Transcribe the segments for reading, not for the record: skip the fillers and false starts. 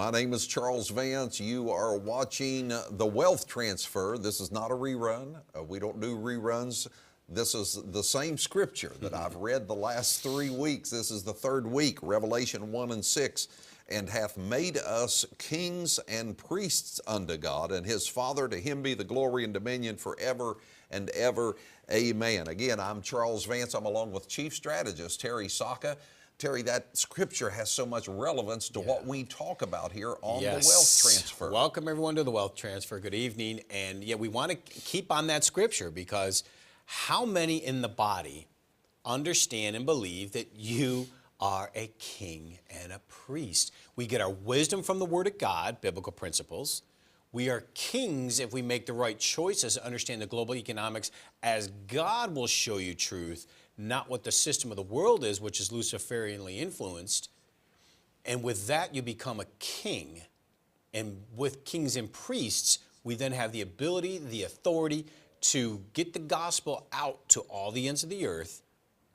My name is Charles Vance. You are watching The Wealth Transfer. This is not a rerun. We don't do reruns. This is the same scripture that I've read the last 3 weeks. This is the third week, Revelation 1 and 6. And hath made us kings and priests unto God and his Father. To him be the glory and dominion forever and ever. Amen. Again, I'm Charles Vance. I'm along with Chief Strategist Terry Sacka. Terry, that scripture has so much relevance to what we talk about here on the Wealth Transfer. Welcome everyone to the Wealth Transfer. Good evening. And yeah, we want to keep on that scripture because how many in the body understand and believe that you are a king and a priest? We get our wisdom from the Word of God, biblical principles. We are kings if we make the right choices, understand the global economics as God will show you truth, not what the system of the world is, which is Luciferianly influenced. And with that, you become a king. And with kings and priests, we then have the ability, the authority to get the gospel out to all the ends of the earth.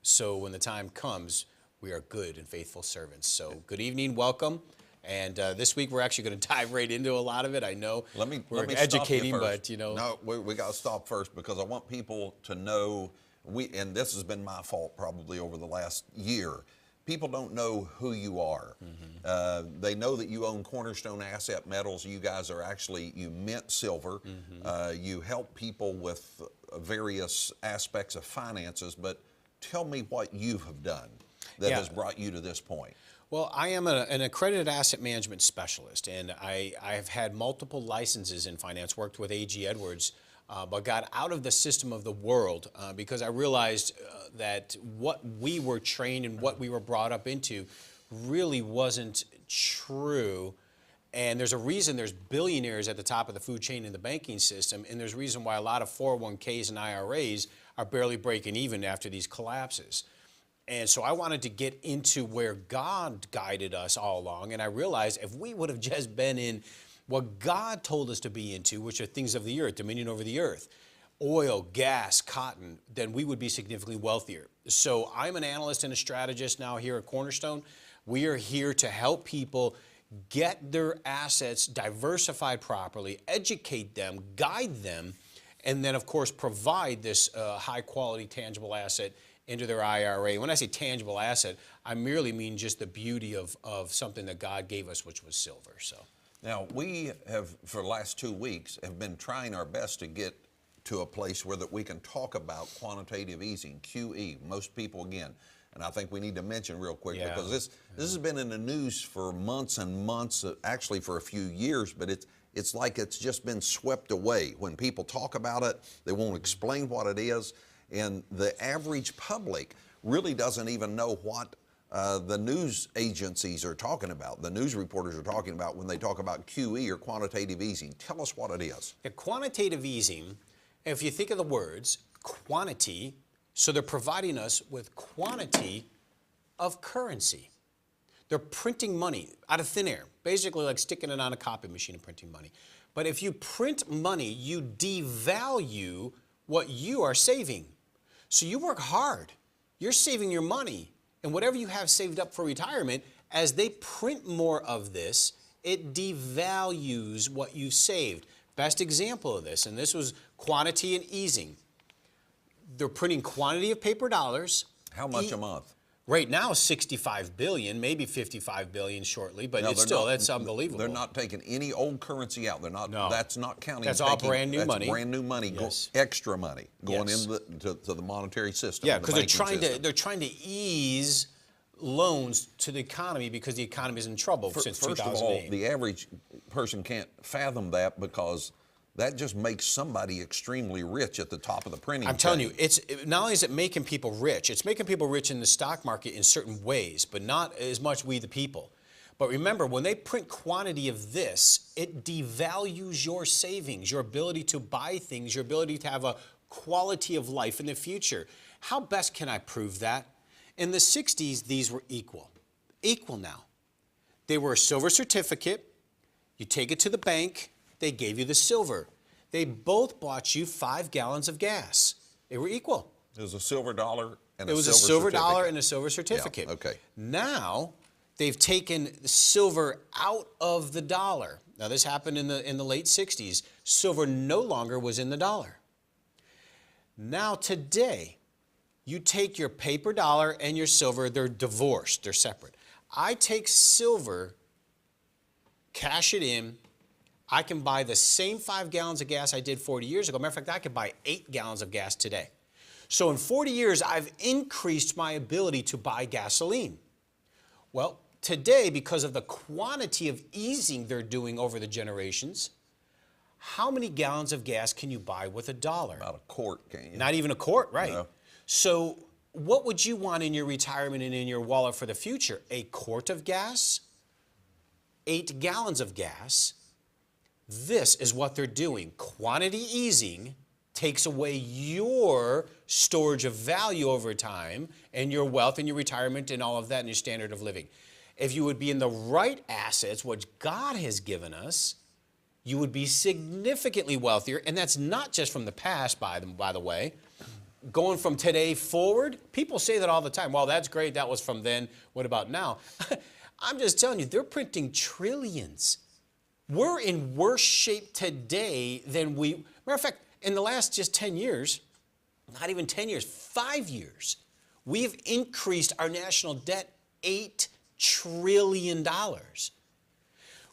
So when the time comes, we are good and faithful servants. So good evening, welcome. And this week we're actually going to dive right into a lot of it. I know we're educating, but you know. No, we got to stop first because I want people to know, and this has been my fault probably over the last year, people don't know who you are. They know that you own Cornerstone Asset Metals. You guys are actually, you mint silver. You help people with various aspects of finances, but tell me what you have done that has brought you to this point. Well, I am an accredited asset management specialist, and I have had multiple licenses in finance, worked with A.G. Edwards, but got out of the system of the world because I realized that what we were trained and what we were brought up into really wasn't true. And there's a reason there's billionaires at the top of the food chain in the banking system, and there's a reason why a lot of 401ks and IRAs are barely breaking even after these collapses. And so I wanted to get into where God guided us all along, and I realized if we would have just been in what God told us to be into, which are things of the earth, dominion over the earth, oil, gas, cotton, then we would be significantly wealthier. So I'm an analyst and a strategist now here at Cornerstone. We are here to help people get their assets diversified properly, educate them, guide them, and then, of course, provide this high-quality, tangible asset into their IRA. When I say tangible asset, I merely mean just the beauty of something that God gave us, which was silver. So now we have, for the last 2 weeks, have been trying our best to get to a place where that we can talk about quantitative easing, QE. Most people, again, and I think we need to mention real quick because this has been in the news for months and months, actually for a few years, but it's like it's just been swept away. When people talk about it, they won't explain what it is. And the average public really doesn't even know what the news agencies are talking about, the news reporters are talking about when they talk about QE or quantitative easing. Tell us what it is. Quantitative easing, if you think of the words, quantity, so they're providing us with quantity of currency. They're printing money out of thin air, basically like sticking it on a copy machine and printing money. But if you print money, you devalue what you are saving. So you work hard, you're saving your money, and whatever you have saved up for retirement, as they print more of this, it devalues what you saved. Best example of this, and this was quantity and easing. They're printing quantity of paper dollars. How much a month? Right now, 65 billion, maybe 55 billion shortly, but it's still, that's unbelievable. They're not taking any old currency out. They're not. No. That's not counting. That's all brand new money. That's brand new money, extra money going into the monetary system. Yeah, because they're trying to ease loans to the economy because the economy is in trouble since 2008. First of all, the average person can't fathom that because that just makes somebody extremely rich at the top of the printing. I'm telling you, not only is it making people rich, it's making people rich in the stock market in certain ways, but not as much we the people. But remember, when they print quantity of this, it devalues your savings, your ability to buy things, your ability to have a quality of life in the future. How best can I prove that? In the 60s, these were equal. Equal now. They were a silver certificate. You take it to the bank. They gave you the silver. They both bought you 5 gallons of gas. They were equal. It was a silver dollar and a silver certificate. It was a silver dollar and a silver certificate. Yeah, okay. Now, They've taken silver out of the dollar. Now, this happened in the late 60s. Silver no longer was in the dollar. Now, today, you take your paper dollar and your silver, they're divorced, they're separate. I take silver, cash it in, I can buy the same 5 gallons of gas I did 40 years ago. Matter of fact, I could buy 8 gallons of gas today. So in 40 years, I've increased my ability to buy gasoline. Well, today, because of the quantity of easing they're doing over the generations, how many gallons of gas can you buy with $1? About a quart, can you? Not even a quart, right? No. So what would you want in your retirement and in your wallet for the future? A quart of gas? 8 gallons of gas? This is what they're doing. Quantity easing takes away your storage of value over time and your wealth and your retirement and all of that and your standard of living. If you would be in the right assets, which God has given us, you would be significantly wealthier. And that's not just from the past, by the way. Going from today forward, people say that all the time. Well, that's great. That was from then. What about now? I'm just telling you, they're printing trillions. We're in worse shape today than matter of fact, in the last just 10 years, not even 10 years, 5 years, we've increased our national debt $8 trillion.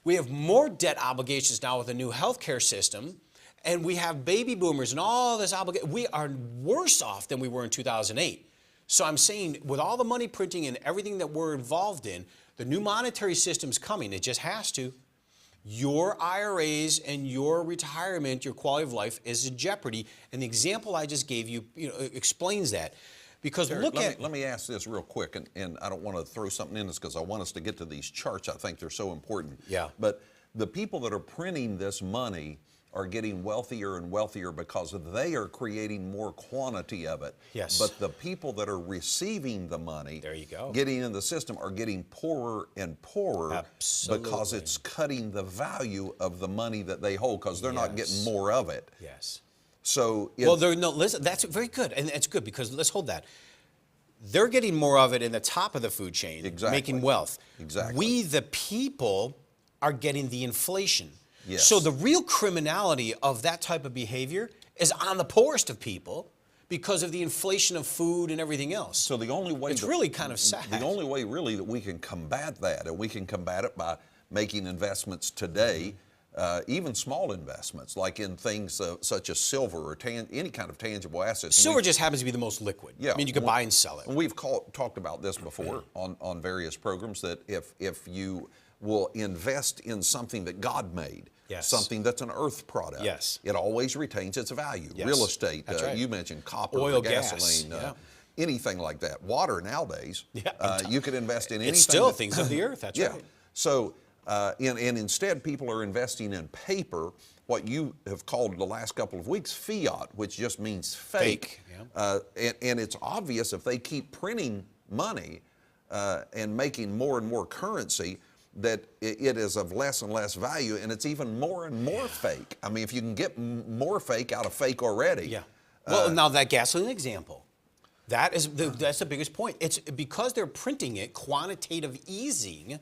We have more debt obligations now with the new healthcare system, and we have baby boomers and all this obligation. We are worse off than we were in 2008. So I'm saying with all the money printing and everything that we're involved in, the new monetary system's coming. It just has to. Your IRAs and your retirement, your quality of life is in jeopardy. And the example I just gave you, explains that. Because Terry, let me ask this real quick, and I don't want to throw something in this because I want us to get to these charts. I think they're so important. Yeah. But the people that are printing this money are getting wealthier and wealthier because they are creating more quantity of it. Yes. But the people that are receiving the money, there you go, getting in the system, are getting poorer and poorer. Absolutely. Because it's cutting the value of the money that they hold because they're not getting Yes. more of it. Yes. So listen, that's very good, and it's good because let's hold that. They're getting more of it in the top of the food chain, Exactly. making wealth. Exactly. We, the people, are getting the inflation. Yes. So the real criminality of that type of behavior is on the poorest of people because of the inflation of food and everything else. So the only way it's really kind of sad. The only way really that we can combat that, and we can combat it by making investments today, even small investments like in things such as silver or any kind of tangible assets. Silver just happens to be the most liquid. Yeah, I mean, you can buy and sell it. And we've talked about this before on various programs that if you will invest in something that God made, yes. something that's an earth product, yes. it always retains its value. Yes. Real estate, that's right. You mentioned copper, oil, gasoline, gas, anything like that. Water nowadays, you could invest in anything. It's still things of the earth, that's right. So, and instead people are investing in paper, what you have called the last couple of weeks fiat, which just means fake. And it's obvious if they keep printing money and making more and more currency, that it is of less and less value, and it's even more and more fake. I mean, if you can get more fake out of fake already. Yeah. Well, now that gasoline example, that's the biggest point. It's because they're printing it, quantitative easing,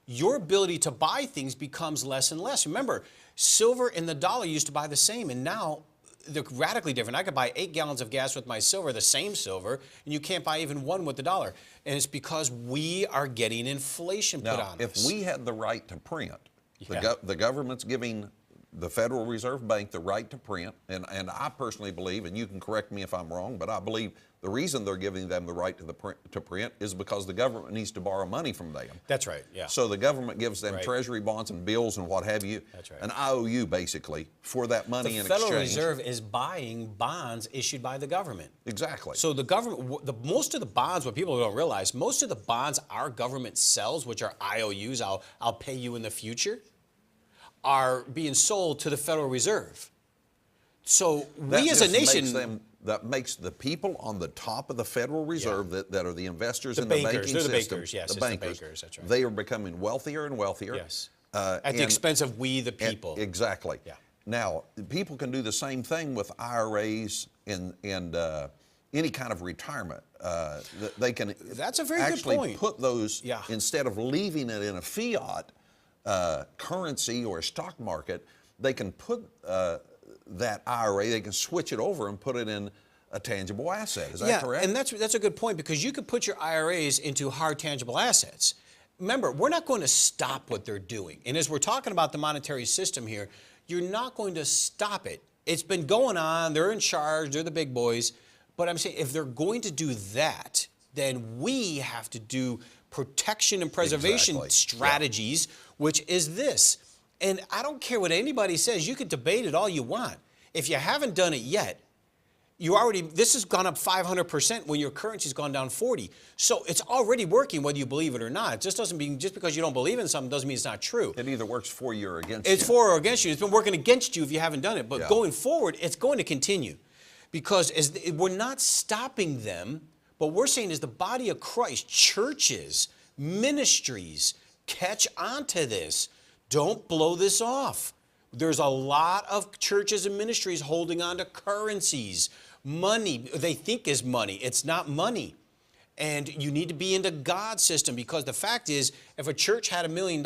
your ability to buy things becomes less and less. Remember, silver and the dollar used to buy the same, and now they're radically different. I could buy 8 gallons of gas with my silver, the same silver, and you can't buy even one with the dollar. And it's because we are getting inflation put on us. If we had the right to print, the government's giving the Federal Reserve Bank the right to print, and I personally believe, and you can correct me if I'm wrong, but I believe the reason they're giving them the right to print is because the government needs to borrow money from them. That's right, yeah. So the government gives them treasury bonds and bills and what have you, an IOU basically, for that money in exchange. The Federal Reserve is buying bonds issued by the government. Exactly. So the government, most of the bonds, what people don't realize, most of the bonds our government sells, which are IOUs, I'll pay you in the future, are being sold to the Federal Reserve. So we as a nation... That makes the people on the top of the Federal Reserve that are the investors in bankers, the banking they're the system, bankers, yes, the bankers, that's right. They are becoming wealthier and wealthier. Yes. At the expense of we, the people. Exactly. Yeah. Now, people can do the same thing with IRAs and any kind of retirement. They can That's a very good actually point. put those, Yeah. instead of leaving it in a fiat currency or a stock market, they can put that IRA, they can switch it over and put it in a tangible asset. Is that correct? And that's a good point, because you could put your IRAs into hard tangible assets. Remember, we're not going to stop what they're doing. And as we're talking about the monetary system here, you're not going to stop it. It's been going on. They're in charge. They're the big boys. But I'm saying if they're going to do that, then we have to do protection and preservation strategies, which is this. And I don't care what anybody says. You can debate it all you want. If you haven't done it yet, this has gone up 500% when your currency's gone down 40. So it's already working, whether you believe it or not. It just doesn't mean, just because you don't believe in something doesn't mean it's not true. It either works for you or against you. It's for or against you. It's been working against you if you haven't done it. But going forward, it's going to continue, because we're not stopping them, but we're saying as the body of Christ, churches, ministries, catch on to this. Don't blow this off. There's a lot of churches and ministries holding on to currencies, money they think is money. It's not money. And you need to be into God's system, because the fact is, if a church had $1 million,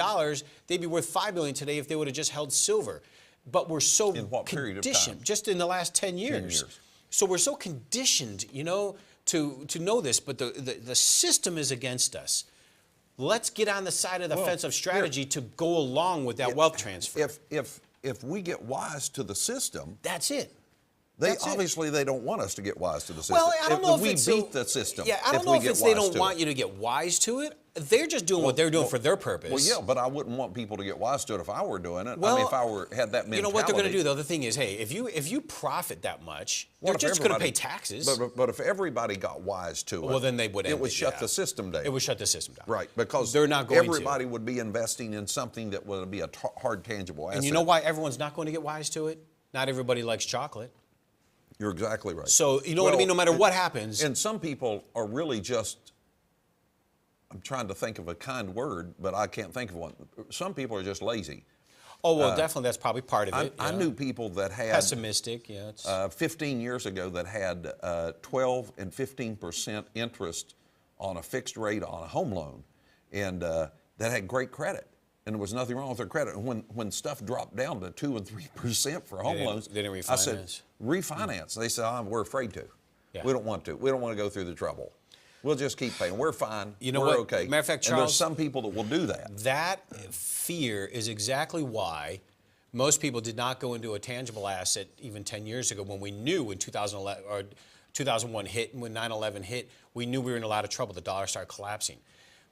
they'd be worth $5 million today if they would have just held silver. But we're so in what period of conditioned, time? just in the last 10 years. 10 years. So we're so conditioned, to know this, but the system is against us. Let's get on the side of the fence of strategy to go along with that wealth transfer. If we get wise to the system, That's it. they don't want us to get wise to the system. Well, I don't know if we it's beat the system. Yeah, I don't know if it's they don't want you to get wise to it. They're just doing what they're doing for their purpose. Well, yeah, but I wouldn't want people to get wise to it if I were doing it. Well, I mean, if I had that mentality. You know what they're going to do, though? The thing is, hey, if you profit that much, you're just going to pay taxes. But if everybody got wise to it, well, then they would end it would shut the system down. It would shut the system down. Right, because they're not going everybody would be investing in something that would be a hard, tangible asset. And you know why everyone's not going to get wise to it? Not everybody likes chocolate. You're exactly right. So, you know what I mean? No matter what happens. And some people are really just, I'm trying to think of a kind word, but I can't think of one. Some people are just lazy. Oh, well, definitely that's probably part of it. I knew people that had... Pessimistic, yeah. 15 years ago that had 12 and 15% interest on a fixed rate on a home loan, and that had great credit. And there was nothing wrong with their credit. And when stuff dropped down to 2 and 3% for home loans, they didn't refinance. I said, refinance. They said, we're afraid to. Yeah. We don't want to. We don't want to go through the trouble. We'll just keep paying. We're fine. You know we're what? okay. Matter of fact, Charles, and there's some people that will do that. That fear is exactly why most people did not go into a tangible asset even 10 years ago, when we knew when 2011 or 2001 hit and when 9/11 hit, we knew we were in a lot of trouble. The dollar started collapsing.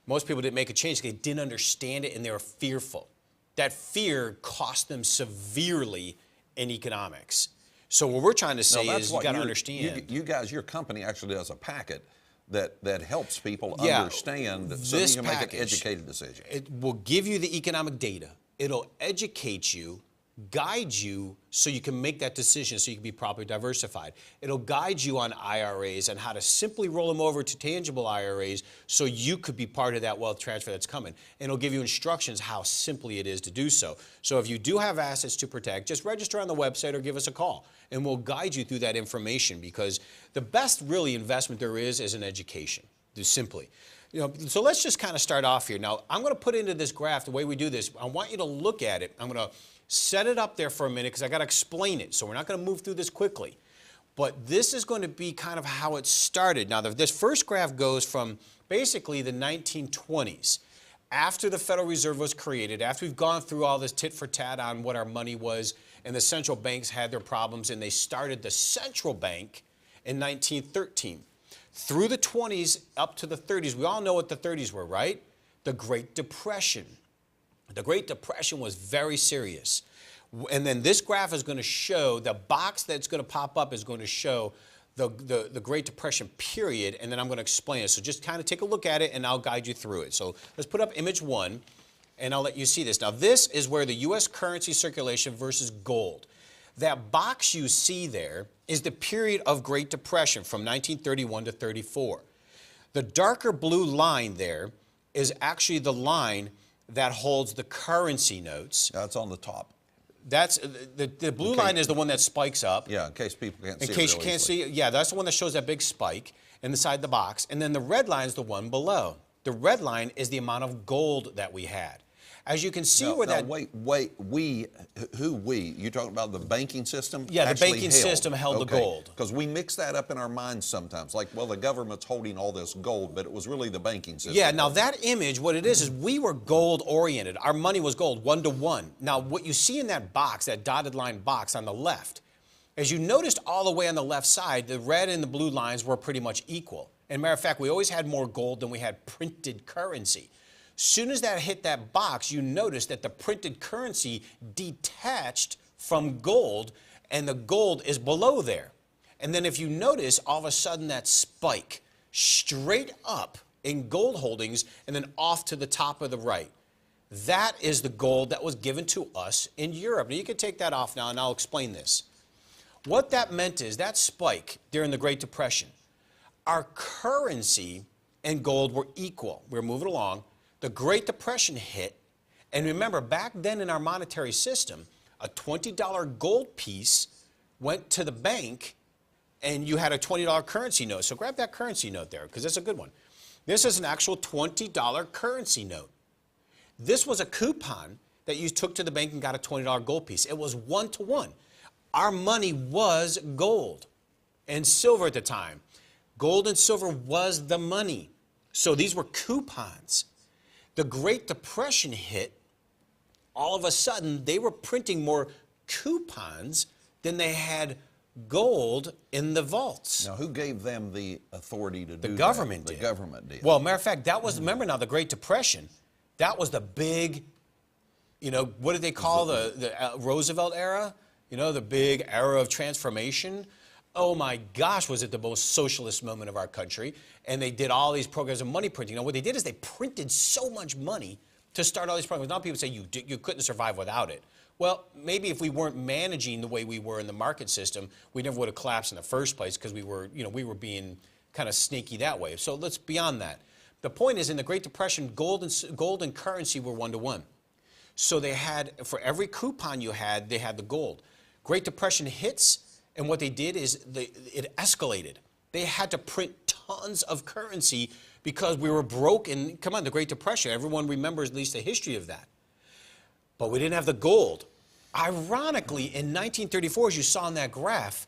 Most people didn't make a change. They didn't understand it, and they were fearful. That fear cost them severely in economics. So what we're trying to say is you got to understand. You guys, your company actually does a packet that helps people understand so that you can make an educated decision. It will give you the economic data. It'll educate you, guide you so you can make that decision so you can be properly diversified. It'll guide you on IRAs and how to simply roll them over to tangible IRAs so you could be part of that wealth transfer that's coming. And it'll give you instructions how simply it is to do so. So if you do have assets to protect, just register on the website or give us a call and we'll guide you through that information, because the best really investment there is an education, just simply. So let's just kind of start off here. Now, I'm going to put into this graph, the way we do this, I want you to look at it. I'm going to set it up there for a minute because I got to explain it. So we're not going to move through this quickly. But this is going to be kind of how it started. Now, this first graph goes from basically the 1920s. After the Federal Reserve was created, after we've gone through all this tit for tat on what our money was, and the central banks had their problems, and they started the central bank in 1913. Through the 20s up to the 30s, we all know what the 30s were, right? The Great Depression. The Great Depression was very serious. And then this graph is going to show, the box that's going to pop up is going to show the Great Depression period, and then I'm going to explain it. So just kind of take a look at it, and I'll guide you through it. So let's put up image 1, and I'll let you see this. Now, this is where the U.S. currency circulation versus gold. That box you see there is the period of Great Depression from 1931 to 34. The darker blue line there is actually the line that holds the currency notes. That's on the top. That's the blue line is the one that spikes up. Yeah, in case people can't see In it case real you can't easily. see, yeah, that's the one that shows that big spike inside the box. And then the red line is the one below. The red line is the amount of gold that we had. As you can see where that... Wait, who we? You talking about the banking system? Yeah, the actually banking system held the gold. Because we mix that up in our minds sometimes. Like, well, the government's holding all this gold, but it was really the banking system. Yeah, now that image, what it is we were gold oriented. Our money was gold, 1 to 1. Now, what you see in that box, that dotted line box on the left, as you noticed all the way on the left side, the red and the blue lines were pretty much equal. And matter of fact, we always had more gold than we had printed currency. Soon as that hit that box, you notice that the printed currency detached from gold, and the gold is below there. And then if you notice, all of a sudden that spike straight up in gold holdings and then off to the top of the right. That is the gold that was given to us in Europe. Now you can take that off now and I'll explain this. What that meant is that spike during the Great Depression, our currency and gold were equal. We were moving along. The Great Depression hit, and remember, back then in our monetary system, a $20 gold piece went to the bank, and you had a $20 currency note. So grab that currency note there, because that's a good one. This is an actual $20 currency note. This was a coupon that you took to the bank and got a $20 gold piece. It was 1 to 1. Our money was gold and silver at the time. Gold and silver was the money. So these were coupons. The Great Depression hit, all of a sudden they were printing more coupons than they had gold in the vaults. Now, who gave them the authority to do that? The government did. The government did. Well, matter of fact, that was, remember now, the Great Depression, that was the big, what did they call the Roosevelt era? The big era of transformation. Oh my gosh, was it the most socialist moment of our country. And they did all these programs of money printing. Now what they did is they printed so much money to start all these programs. Now people say you couldn't survive without it. Well, maybe if we weren't managing the way we were in the market system, we never would have collapsed in the first place because we were being kind of sneaky that way. So let's beyond that. The point is in the Great Depression, gold and currency were 1 to 1. So they had, for every coupon you had, they had the gold. Great Depression hits, and what they did is it escalated. They had to print tons of currency because we were broke. And come on, the Great Depression, everyone remembers at least the history of that. But we didn't have the gold. Ironically, in 1934, as you saw in that graph,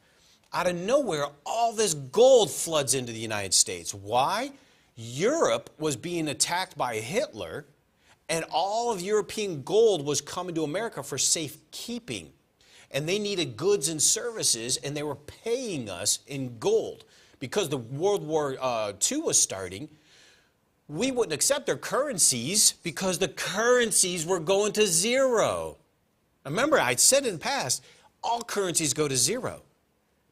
out of nowhere, all this gold floods into the United States. Why? Europe was being attacked by Hitler, and all of European gold was coming to America for safekeeping. And they needed goods and services, and they were paying us in gold. Because the World War II was starting, we wouldn't accept their currencies because the currencies were going to zero. Remember, I said in the past, all currencies go to zero.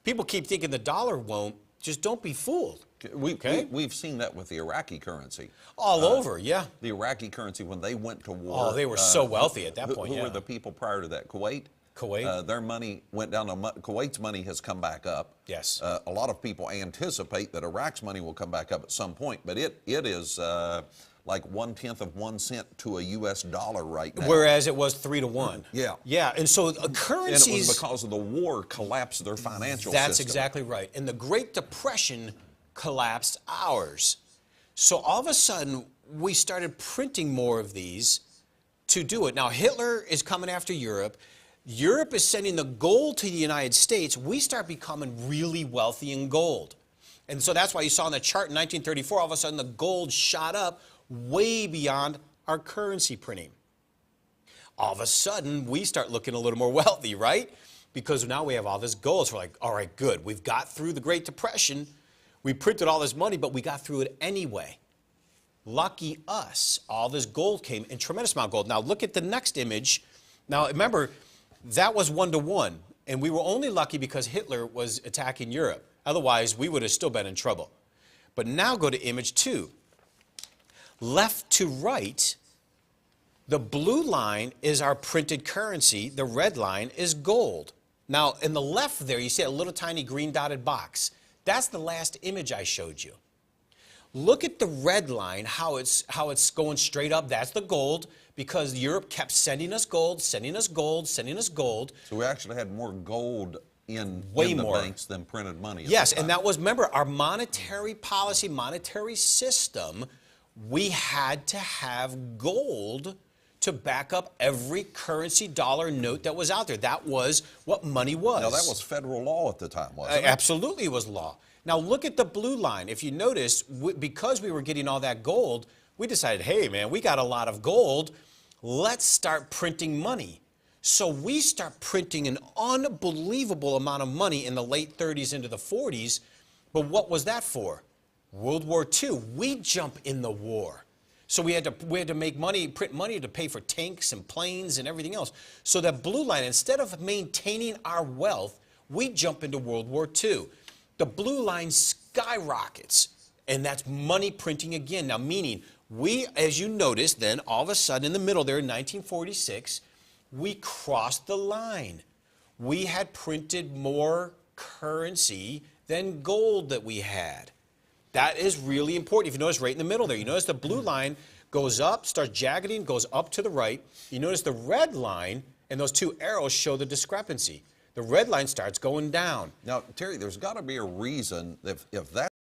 People keep thinking the dollar won't. Just don't be fooled. We've seen that with the Iraqi currency. All over, yeah. The Iraqi currency, when they went to war. Oh, they were so wealthy at that point, Who were the people prior to that? Kuwait? Their money went down. Kuwait's money has come back up. Yes. A lot of people anticipate that Iraq's money will come back up at some point, but it is like 1/10 of 1 cent to a U.S. dollar right now. Whereas it was 3 to 1. Yeah. Yeah, and so currencies... And it was because of the war collapsed their financial system. That's exactly right. And the Great Depression collapsed ours. So all of a sudden, we started printing more of these to do it. Now, Hitler is coming after Europe. Europe is sending the gold to the United States. We start becoming really wealthy in gold. And so that's why you saw in the chart in 1934, all of a sudden the gold shot up way beyond our currency printing. All of a sudden, we start looking a little more wealthy, right? Because now we have all this gold. So we're like, all right, good. We've got through the Great Depression. We printed all this money, but we got through it anyway. Lucky us. All this gold came in tremendous amount of gold. Now look at the next image. Now remember, that was 1 to 1. And we were only lucky because Hitler was attacking Europe. Otherwise, we would have still been in trouble. But now go to image 2. Left to right, the blue line is our printed currency. The red line is gold. Now, in the left there, you see a little tiny green dotted box. That's the last image I showed you. Look at the red line, how it's going straight up. That's the gold, because Europe kept sending us gold, sending us gold, sending us gold. So we actually had more gold in Way the more banks than printed money. Yes, and that was, remember, our monetary policy, monetary system, we had to have gold to back up every currency dollar note that was out there. That was what money was. Now, that was federal law at the time, wasn't it? Absolutely, it was law. Now, look at the blue line. If you notice, because we were getting all that gold, we decided, hey, man, we got a lot of gold. Let's start printing money. So we start printing an unbelievable amount of money in the late 30s into the 40s. But what was that for? World War II. We jump in the war. So we had to make money, print money to pay for tanks and planes and everything else. So that blue line, instead of maintaining our wealth, we jump into World War II. The blue line skyrockets, and that's money printing again. Now, meaning we, as you notice, then all of a sudden in the middle there in 1946, we crossed the line. We had printed more currency than gold that we had. That is really important. If you notice right in the middle there, you notice the blue line goes up, starts jaggeding, goes up to the right. You notice the red line and those two arrows show the discrepancy. The red line starts going down. Now, Terry, there's got to be a reason if that